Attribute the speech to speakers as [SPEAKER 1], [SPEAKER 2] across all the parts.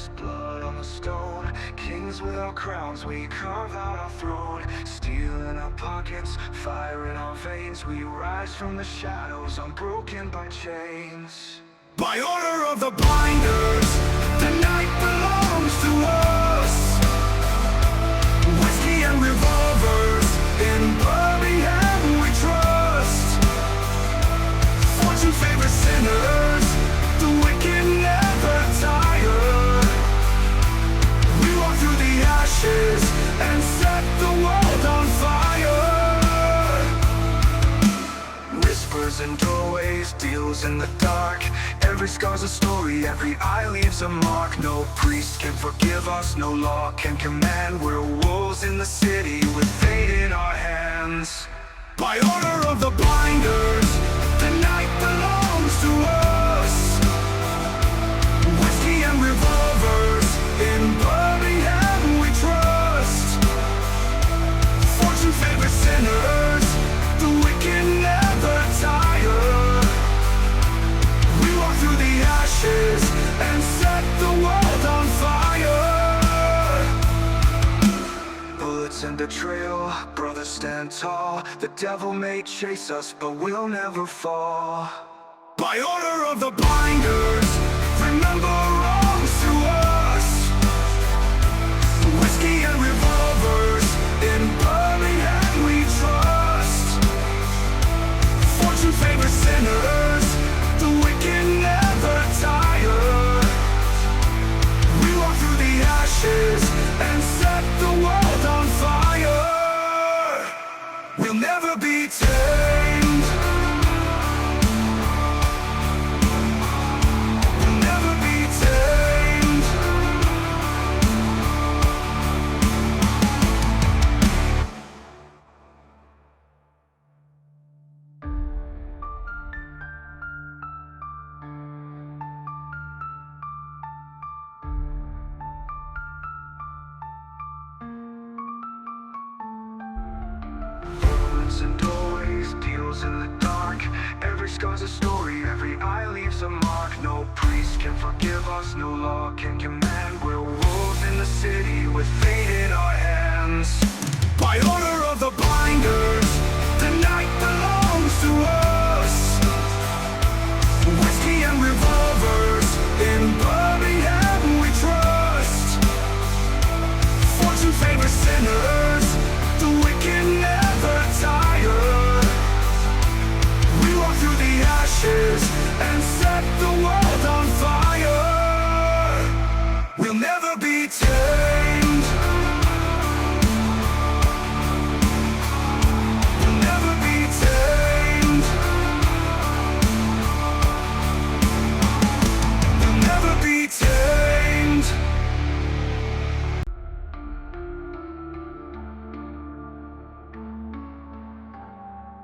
[SPEAKER 1] alleys, blood on the stone. Kings without crowns, we carve out our throne. Steel in our pockets, fire in our veins. We rise from the shadows, unbroken by chains. By order of the blinders, the night belongs to us. Whiskey and revolvers, in Birmingham we trust. Fortune favors sinners, the wicked never tire. We walk through the ashes and set the world on fire. Whispers in doorways, deals in the dark. Every scar's a story, every eye leaves a mark. No priest can forgive us, no law can command. We're wolves in the city with fate in our hands. By order of the blinders, the night belongs to us. Whiskey and revolvers, in Birmingham we trust. Fortune favors sinners, the wicked never tire. We walk through the ashes and set the world on fire. Bullets and betrayal, brothers stand tall. The devil may chase us, but we'll never fall. By order of the blinders, remember wrongs to us. Whiskey and revolvers, in Birmingham we trust. Fortune favors sinners, the wicked never tire. We walk through the ashes and set the world on fire. We'll never be tamed. We'll never be tamed. Bullets and doorways, deals in the dark. Every scar's a story, every eye leaves a mark. No priest can forgive us, no law can command. We're wolves in the city with fate in our hands. By order of the blinders, the night belongs to us. Whiskey and revolvers, in Birmingham we trust. Fortune favors sinners, the wicked never tire. We walk through the ashes and set the world on fire. We'll never be tamed. We'll never be tamed. We'll never be tamed.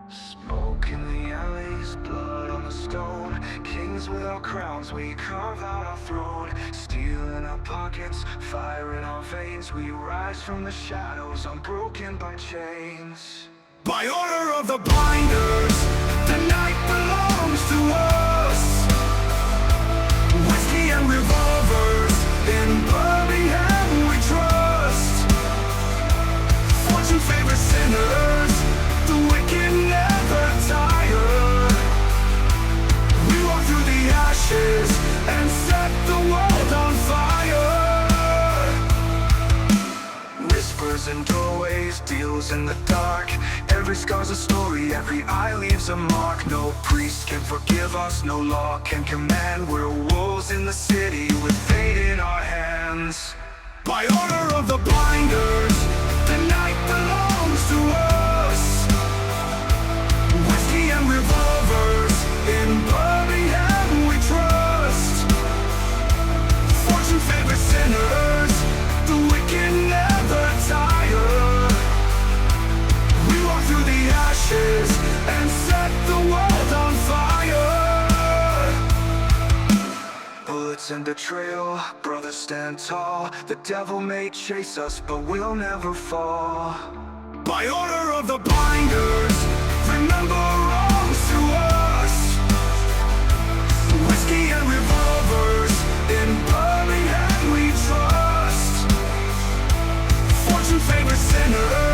[SPEAKER 1] Smoke in the alleys, blood on the stone. Kings without crowns, we carve out our throne. Steel in our pockets, fire in our veins. We rise from the shadows, unbroken by chains. By order of the blinders, the night belongs to us. Whiskey and revolvers, in Birmingham we trust. Fortune favors sinners, the wicked never tire. We walk through the ashes and set the world on fire. Whispers in doorways, deals in the dark. Every scar's a story, every eye leaves a mark. No priest can forgive us, no law can command. We're wolves in the city with fate in our hands. By order of the blinders, the night belongs to us. Whiskey and revolvers, in Birmingham we trust. Fortune favors sinners, the wicked never tire. We walk through the ashes and set the world on fire. Bullets and betrayal, brothers stand tall. The devil may chase us, but we'll never fall. By order of the blinders, remember wrongs to us. Whiskey and revolvers, in Birmingham we sinner.